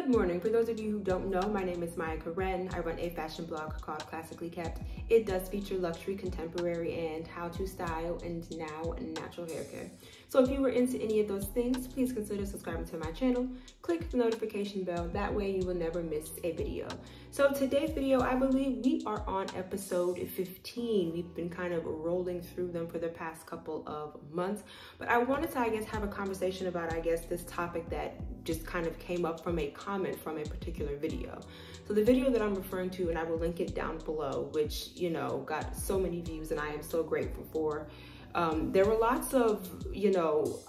Good morning. For those of you who don't know, my name is Maya Karen. I run a fashion blog called Classically Kept. It does feature luxury, contemporary, and how to style and now natural hair care. So if you were into any of those things, please consider subscribing to my channel. Click the notification bell. That way you will never miss a video. So today's video, I believe we are on episode 15. We've been kind of rolling through them for the past couple of months, but I wanted to, have a conversation about, this topic that just kind of came up from a comment from a particular video. So the video that I'm referring to, and I will link it down below, which, got so many views and I am so grateful for. There were lots of,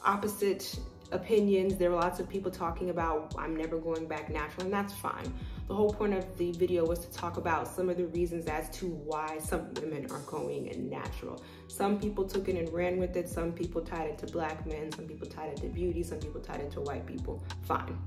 opposite opinions. There were lots of people talking about, I'm never going back natural, and that's fine. The whole point of the video was to talk about some of the reasons as to why some women are going natural. Some people took it and ran with it. Some people tied it to black men. Some people tied it to beauty. Some people tied it to white people. Fine.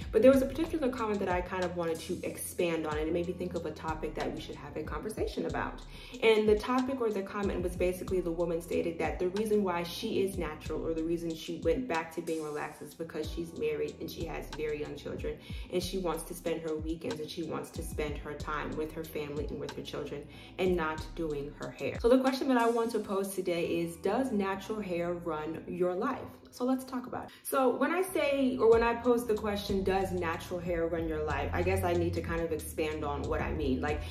But there was a particular comment that I kind of wanted to expand on, and it made me think of a topic that we should have a conversation about. And the topic or the comment was basically, the woman stated that the reason why she is natural, or the reason she went back to being relaxed, is because she's married and she has very young children, and she wants to spend her weekends and she wants to spend her time with her family and with her children and not doing her hair. So the question that I want to pose today is, does natural hair run your life? So let's talk about it. So when I say, or when I pose the question, does natural hair run your life? I guess I need to kind of expand on what I mean. Like,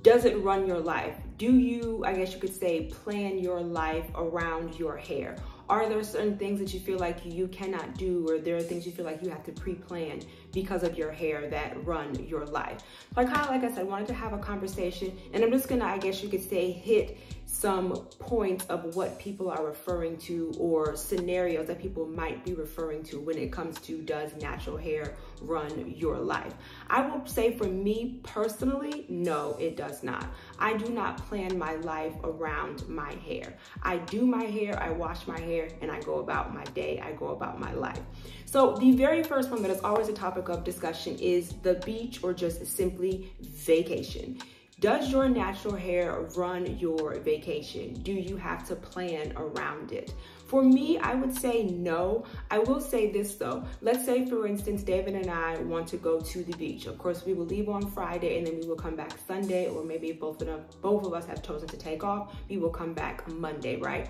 does it run your life? Do you, you could say, plan your life around your hair? Are there certain things that you feel like you cannot do, or there are things you feel like you have to pre-plan because of your hair that run your life? So I kind of, like I said, wanted to have a conversation, and I'm just gonna, you could say, hit some points of what people are referring to, or scenarios that people might be referring to when it comes to, does natural hair run your life? I will say, for me personally, no, it does not. I do not plan my life around my hair. I do my hair, I wash my hair, and I go about my day, I go about my life. So the very first one that is always a topic of discussion is the beach, or just simply vacation. Does your natural hair run your vacation? Do you have to plan around it? For me, I would say no. I will say this though. Let's say, for instance, David and I want to go to the beach. Of course, we will leave on Friday and then we will come back Sunday, or maybe if both of us have chosen to take off, we will come back Monday, right?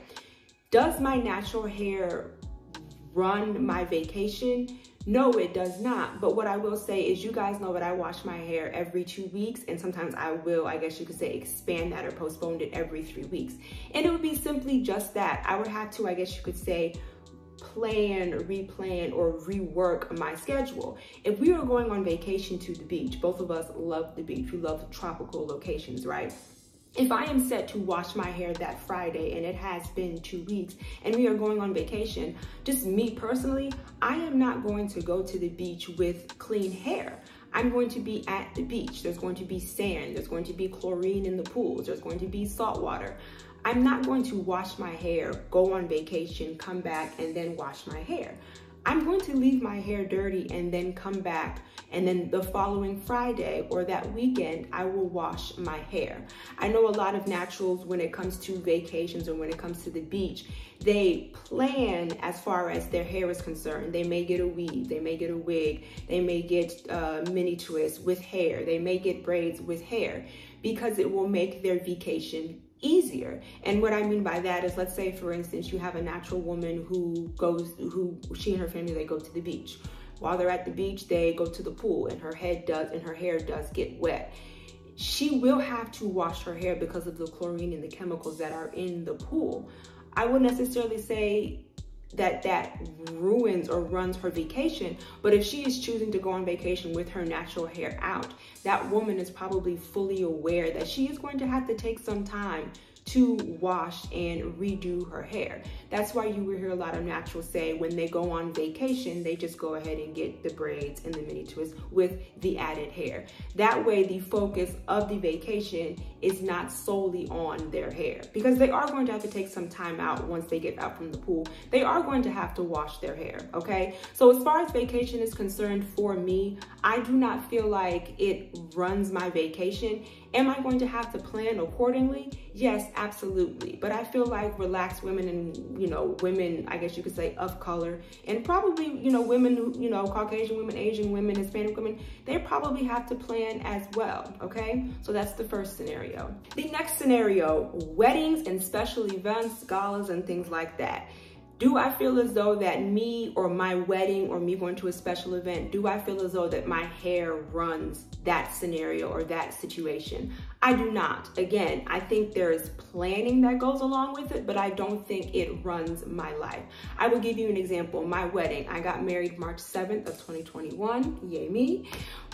Does my natural hair run my vacation? No, it does not. But what I will say is, you guys know that I wash my hair every 2 weeks, and sometimes I will, you could say, expand that or postpone it every 3 weeks. And it would be simply just that. I would have to, you could say, plan, replan, or rework my schedule. If we were going on vacation to the beach, both of us love the beach. We love tropical locations, right? If I am set to wash my hair that Friday and it has been 2 weeks and we are going on vacation, just me personally, I am not going to go to the beach with clean hair. I'm going to be at the beach. There's going to be sand. There's going to be chlorine in the pools. There's going to be salt water. I'm not going to wash my hair, go on vacation, come back, and then wash my hair. I'm going to leave my hair dirty and then come back, and then the following Friday or that weekend, I will wash my hair. I know a lot of naturals, when it comes to vacations or when it comes to the beach, they plan as far as their hair is concerned. They may get a weave, they may get a wig, they may get mini twists with hair, they may get braids with hair, because it will make their vacation easier. And what I mean by that is, let's say, for instance, you have a natural woman who she and her family, they go to the beach. While they're at the beach, they go to the pool, and her hair does get wet. She will have to wash her hair because of the chlorine and the chemicals that are in the pool. I wouldn't necessarily say that ruins or runs her vacation, but if she is choosing to go on vacation with her natural hair out, that woman is probably fully aware that she is going to have to take some time to wash and redo her hair. That's why you will hear a lot of naturals say when they go on vacation, they just go ahead and get the braids and the mini twists with the added hair. That way, the focus of the vacation is not solely on their hair, because they are going to have to take some time out once they get out from the pool. They are going to have to wash their hair, okay? So as far as vacation is concerned, for me, I do not feel like it runs my vacation. Am I going to have to plan accordingly? Yes, absolutely. But I feel like relaxed women and, you know, women, I guess you could say of color, and probably, you know, women who, you know, Caucasian women, Asian women, Hispanic women, they probably have to plan as well, okay? So that's the first scenario. The next scenario, weddings and special events, galas and things like that. Do I feel as though that me or my wedding or me going to a special event, do I feel as though that my hair runs that scenario or that situation? I do not. Again, I think there is planning that goes along with it, but I don't think it runs my life. I will give you an example. My wedding, I got married March 7th of 2021, yay me.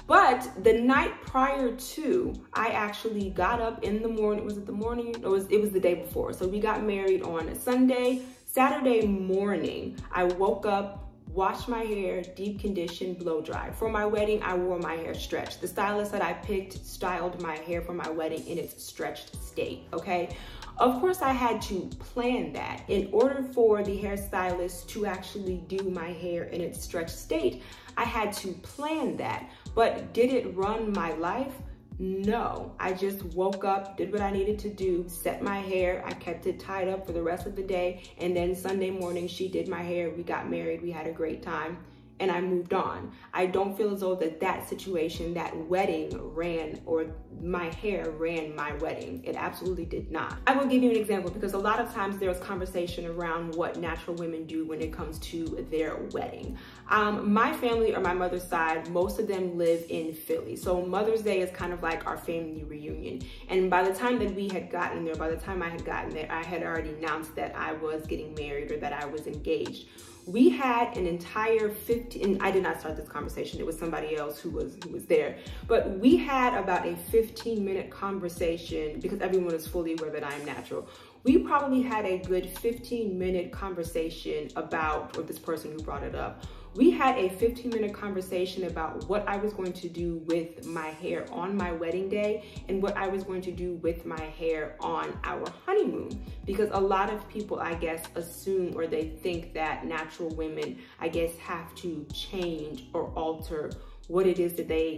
But the night prior to, I actually got up in the morning. Was it the morning? It was the day before. So we got married on a Sunday. Saturday morning, I woke up, washed my hair, deep condition, blow dry. For my wedding, I wore my hair stretched. The stylist that I picked styled my hair for my wedding in its stretched state, okay? Of course, I had to plan that. In order for the hairstylist to actually do my hair in its stretched state, I had to plan that. But did it run my life? No, I just woke up, did what I needed to do, set my hair, I kept it tied up for the rest of the day, and then Sunday morning she did my hair, we got married, we had a great time, and I moved on. I don't feel as though that situation, that wedding ran, or my hair ran my wedding. It absolutely did not. I will give you an example because a lot of times there's conversation around what natural women do when it comes to their wedding. My family, or my mother's side, most of them live in Philly. So Mother's Day is kind of like our family reunion. And by the time that we had gotten there, by the time I had gotten there, I had already announced that I was getting married or that I was engaged. We had an entire 15, I did not start this conversation, it was somebody else who was there, but we had about a 15-minute conversation because everyone is fully aware that I'm natural. We probably had a good 15-minute conversation about, or this person who brought it up, we had a 15-minute conversation about what I was going to do with my hair on my wedding day and what I was going to do with my hair on our honeymoon. Because a lot of people, I guess, assume or they think that natural women, I guess, have to change or alter what it is that they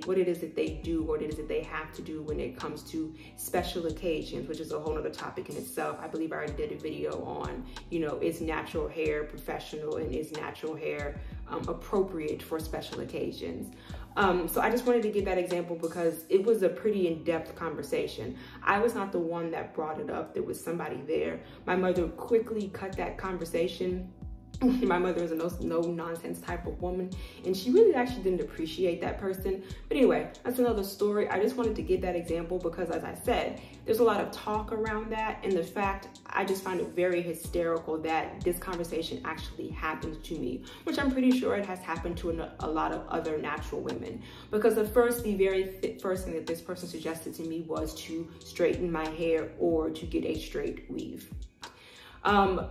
do, what it is that they have to do when it comes to special occasions, which is a whole other topic in itself. I believe I already did a video on, you know, is natural hair professional and is natural hair appropriate for special occasions. So I just wanted to give that example because it was a pretty in-depth conversation. I was not the one that brought it up. There was somebody there. My mother quickly cut that conversation. My mother is a no-nonsense type of woman, and she really actually didn't appreciate that person. But anyway, that's another story. I just wanted to give that example because, as I said, there's a lot of talk around that, and the fact, I just find it very hysterical that this conversation actually happened to me, which I'm pretty sure it has happened to a lot of other natural women. Because the very first thing that this person suggested to me was to straighten my hair or to get a straight weave.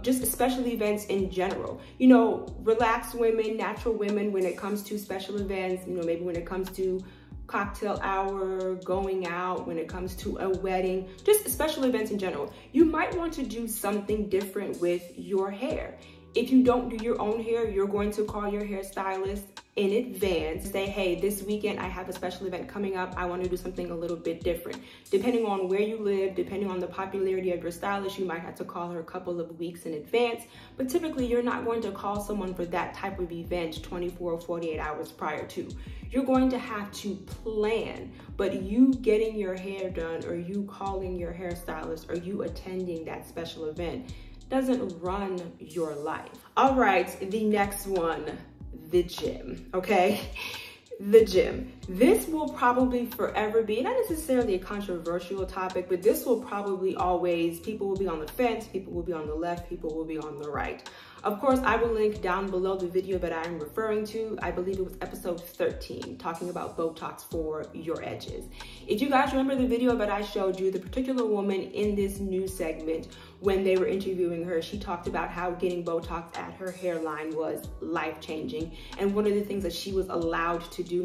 Just special events in general, you know, relaxed women, natural women, when it comes to special events, you know, maybe when it comes to cocktail hour, going out, when it comes to a wedding, just special events in general, you might want to do something different with your hair. If you don't do your own hair, you're going to call your hairstylist in advance, say, hey, this weekend I have a special event coming up. I want to do something a little bit different. Depending on where you live, depending on the popularity of your stylist, you might have to call her a couple of weeks in advance. But typically, you're not going to call someone for that type of event 24 or 48 hours prior to. You're going to have to plan, but you getting your hair done or you calling your hairstylist or you attending that special event doesn't run your life. All right, the next one, the gym, okay? The gym. This will probably forever be, not necessarily a controversial topic, but this will probably always, people will be on the fence, people will be on the left, people will be on the right. Of course, I will link down below the video that I'm referring to. I believe it was episode 13, talking about Botox for your edges. If you guys remember the video that I showed you, the particular woman in this new segment, when they were interviewing her, she talked about how getting Botox at her hairline was life-changing. And one of the things that she was allowed to do,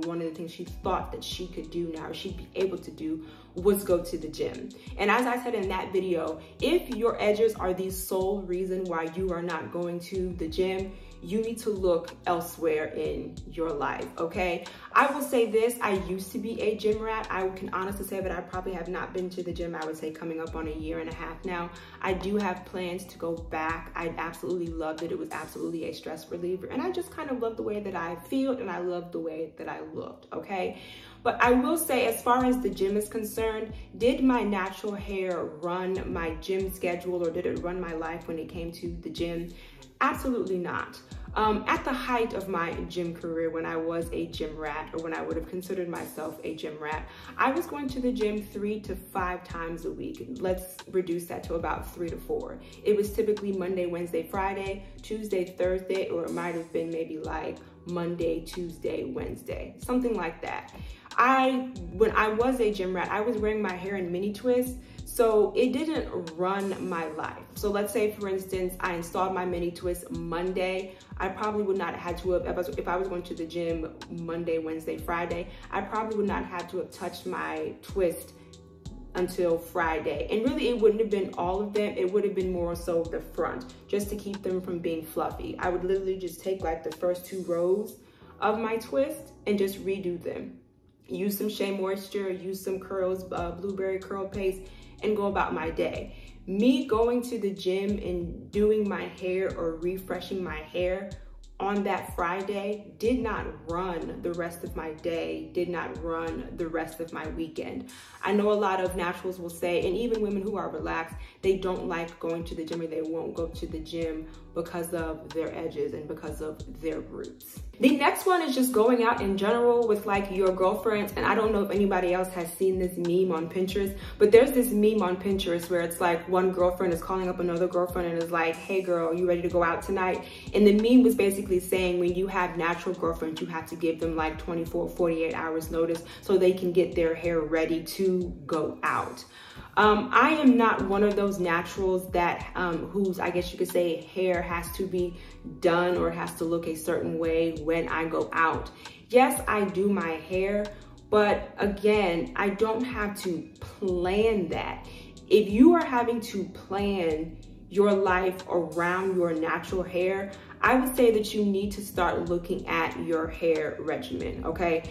one of the things she thought that she could do now, she'd be able to do, was go to the gym. And as I said in that video, if your edges are the sole reason why you are not going to the gym, you need to look elsewhere in your life, okay? I will say this, I used to be a gym rat. I can honestly say that I probably have not been to the gym, I would say coming up on 1.5 years now. I do have plans to go back. I absolutely loved it. It was absolutely a stress reliever. And I just kind of love the way that I feel and I love the way that I looked, okay? But I will say, as far as the gym is concerned, did my natural hair run my gym schedule or did it run my life when it came to the gym? Absolutely not. At the height of my gym career, when I was a gym rat, or when I would have considered myself a gym rat, I was going to the gym 3 to 5 times a week. Let's reduce that to about 3 to 4. It was typically Monday, Wednesday, Friday, Tuesday, Thursday, or it might have been maybe like Monday, Tuesday, Wednesday, something like that. When I was a gym rat, I was wearing my hair in mini twists, so it didn't run my life. So let's say, for instance, I installed my mini twist Monday. I probably would not have had to have, if I was going to the gym Monday, Wednesday, Friday, I probably would not have to have touched my twist until Friday. And really, it wouldn't have been all of them. It would have been more so the front, just to keep them from being fluffy. I would literally just take like the first 2 rows of my twist and just redo them. Use some Shea Moisture, use some curls, blueberry curl paste, and go about my day. Me going to the gym and doing my hair or refreshing my hair on that Friday did not run the rest of my day, did not run the rest of my weekend. I know a lot of naturals will say, and even women who are relaxed, they don't like going to the gym or they won't go to the gym because of their edges and because of their roots. The next one is just going out in general with like your girlfriends. And I don't know if anybody else has seen this meme on Pinterest, but there's this meme on Pinterest where it's like one girlfriend is calling up another girlfriend and is like, hey girl, you ready to go out tonight? And the meme was basically saying when you have natural girlfriends, you have to give them like 24, 48 hours notice so they can get their hair ready to go out. I am not one of those naturals that whose, I guess you could say, hair has to be done or has to look a certain way when I go out. Yes, I do my hair, but again, I don't have to plan that. If you are having to plan your life around your natural hair, I would say that you need to start looking at your hair regimen, okay?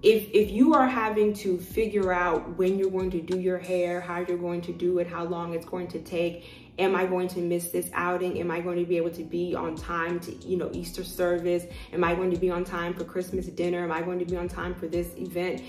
If you are having to figure out when you're going to do your hair, how you're going to do it, how long it's going to take, am I going to miss this outing? Am I going to be able to be on time to, Easter service? Am I going to be on time for Christmas dinner? Am I going to be on time for this event?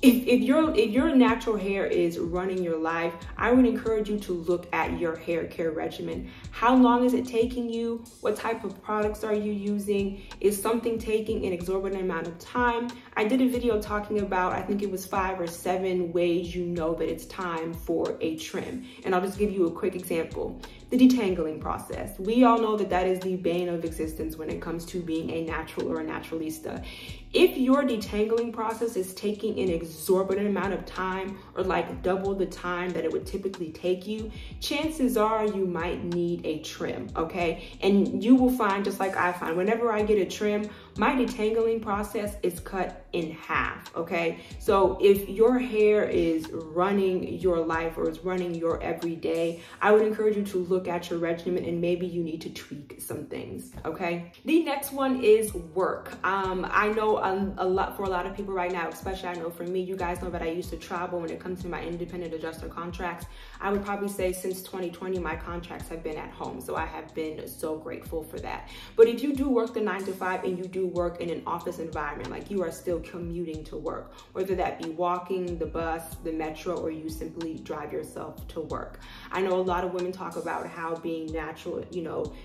If your natural hair is running your life, I would encourage you to look at your hair care regimen. How long is it taking you? What type of products are you using? Is something taking an exorbitant amount of time? I did a video talking about, I think it was 5 or 7 ways you know that it's time for a trim. And I'll just give you a quick example. The detangling process. We all know that that is the bane of existence when it comes to being a natural or a naturalista. If your detangling process is taking an exorbitant amount of time or like double the time that it would typically take you, chances are you might need a trim, okay? And you will find, just like I find, whenever I get a trim, my detangling process is cut in half, okay? So if your hair is running your life or is running your everyday, I would encourage you to look at your regimen and maybe you need to tweak some things, okay? The next one is work. I know for a lot of people right now, especially I know for me, you guys know that I used to travel when it comes to my independent adjuster contracts. I would probably say since 2020, my contracts have been at home. So I have been so grateful for that. But if you do work the 9 to 5 and you do work in an office environment, like you are still commuting to work, whether that be walking, the bus, the metro, or you simply drive yourself to work. I know a lot of women talk about how being natural,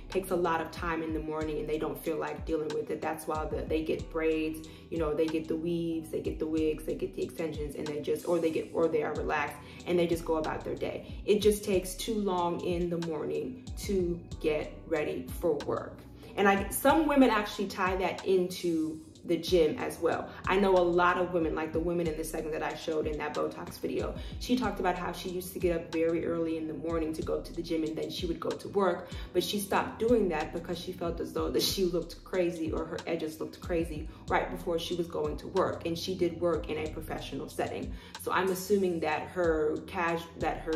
takes a lot of time in the morning and they don't feel like dealing with it. That's why they get braids, they get the weaves, they get the wigs, they get the extensions, and they are relaxed and they just go about their day. It just takes too long in the morning to get ready for work. And some women actually tie that into the gym as well. I know a lot of women, like the women in the segment that I showed in that Botox video, she talked about how she used to get up very early in the morning to go to the gym and then she would go to work, but she stopped doing that because she felt as though that she looked crazy or her edges looked crazy right before she was going to work, and she did work in a professional setting. So I'm assuming that her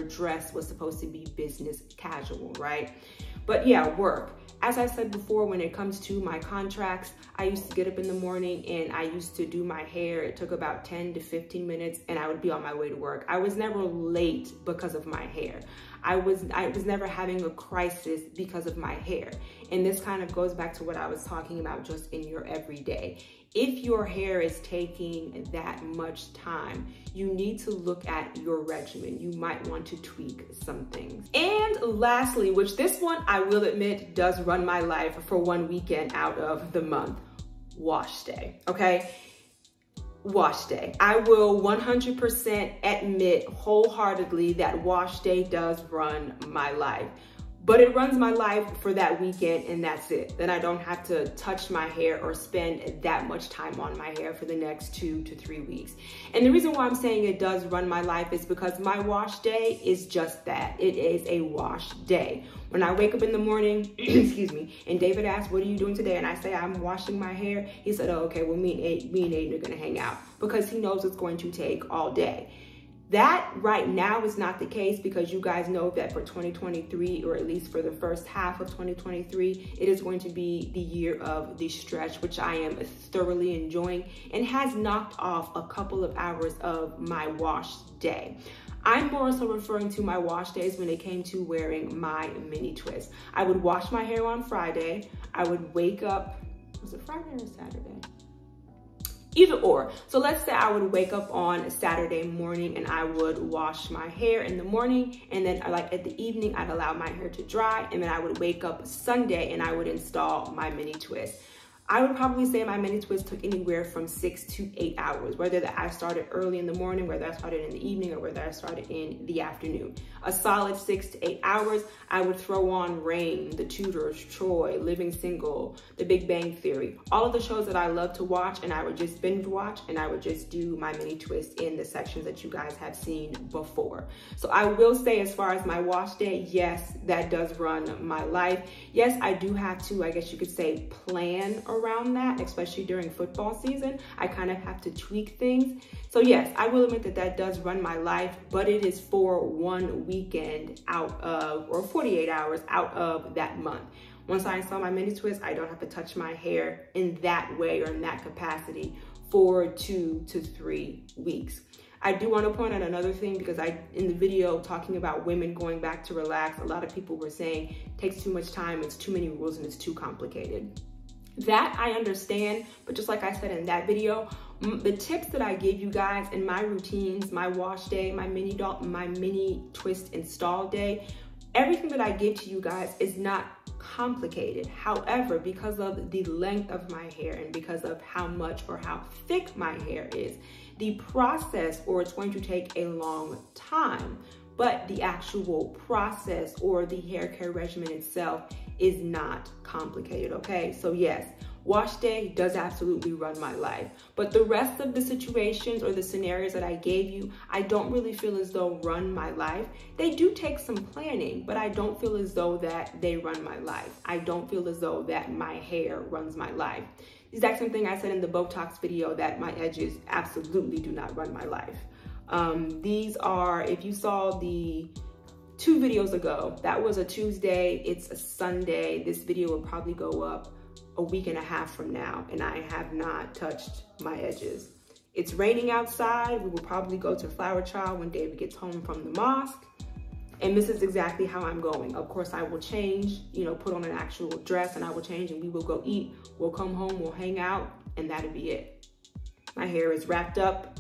dress was supposed to be business casual, right? But yeah, work. As I said before, when it comes to my contracts, I used to get up in the morning and I used to do my hair. It took about 10 to 15 minutes and I would be on my way to work. I was never late because of my hair. I was never having a crisis because of my hair. And this kind of goes back to what I was talking about just in your everyday. If your hair is taking that much time, you need to look at your regimen. You might want to tweak some things. And lastly, which this one I will admit does run my life for one weekend out of the month, wash day, okay? Wash day. I will 100% admit wholeheartedly that wash day does run my life. But it runs my life for that weekend and that's it. Then I don't have to touch my hair or spend that much time on my hair for the next 2 to 3 weeks. And the reason why I'm saying it does run my life is because my wash day is just that. It is a wash day. When I wake up in the morning, excuse me, and David asks, what are you doing today? And I say, I'm washing my hair. He said, oh, okay, well, me and Aiden are gonna hang out, because he knows it's going to take all day. That right now is not the case, because you guys know that for 2023, or at least for the first half of 2023, it is going to be the year of the stretch, which I am thoroughly enjoying and has knocked off a couple of hours of my wash day. I'm more so referring to my wash days when it came to wearing my mini twist. I would wash my hair on Friday. I would wake up, was it Friday or Saturday? Either or. So let's say I would wake up on Saturday morning and I would wash my hair in the morning, and then like at the evening I'd allow my hair to dry, and then I would wake up Sunday and I would install my mini twist. I would probably say my mini twist took anywhere from 6 to 8 hours, whether that I started early in the morning, whether I started in the evening, or whether I started in the afternoon. A solid 6 to 8 hours. I would throw on Reign, The Tudors, Troy, Living Single, The Big Bang Theory, all of the shows that I love to watch, and I would just binge watch, and I would just do my mini twist in the sections that you guys have seen before. So I will say, as far as my wash day, yes, that does run my life. Yes, I do have to, I guess you could say, plan around that, especially during football season. I kind of have to tweak things. So yes, I will admit that that does run my life, but it is for one weekend out of, or 48 hours out of that month. Once I install my mini twist, I don't have to touch my hair in that way or in that capacity for 2 to 3 weeks. I do want to point out another thing, because in the video talking about women going back to relax, a lot of people were saying it takes too much time, it's too many rules, and it's too complicated. That I understand, but just like I said in that video, the tips that I give you guys in my routines, my wash day, my mini twist install day, everything that I give to you guys is not complicated. However, because of the length of my hair and because of how much or how thick my hair is, the process, or it's going to take a long time, but the actual process or the hair care regimen itself is not complicated, okay? So yes, wash day does absolutely run my life, but the rest of the situations or the scenarios that I gave you, I don't really feel as though run my life. They do take some planning, but I don't feel as though that they run my life. I don't feel as though that my hair runs my life. The exact same thing I said in the Botox video, that my edges absolutely do not run my life. These are, if you saw the 2 videos ago, that was a Tuesday, it's a Sunday. This video will probably go up a week and a half from now, and I have not touched my edges. It's raining outside. We will probably go to Flower Child when David gets home from the mosque. And this is exactly how I'm going. Of course, I will change, you know, put on an actual dress, and I will change, and we will go eat. We'll come home, we'll hang out, and that'll be it. My hair is wrapped up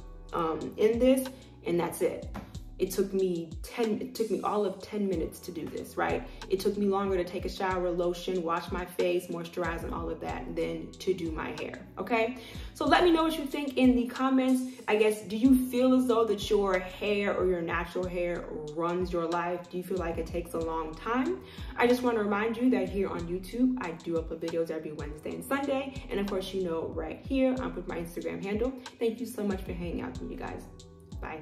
in this, and that's it. it took me all of 10 minutes to do this, right? It took me longer to take a shower, lotion, wash my face, moisturize, and all of that than to do my hair, okay? So let me know what you think in the comments. I guess, do you feel as though that your hair or your natural hair runs your life? Do you feel like it takes a long time? I just want to remind you that here on YouTube, I do upload videos every Wednesday and Sunday. And of course, you know, right here, I'm with my Instagram handle. Thank you so much for hanging out with me, you guys. Bye.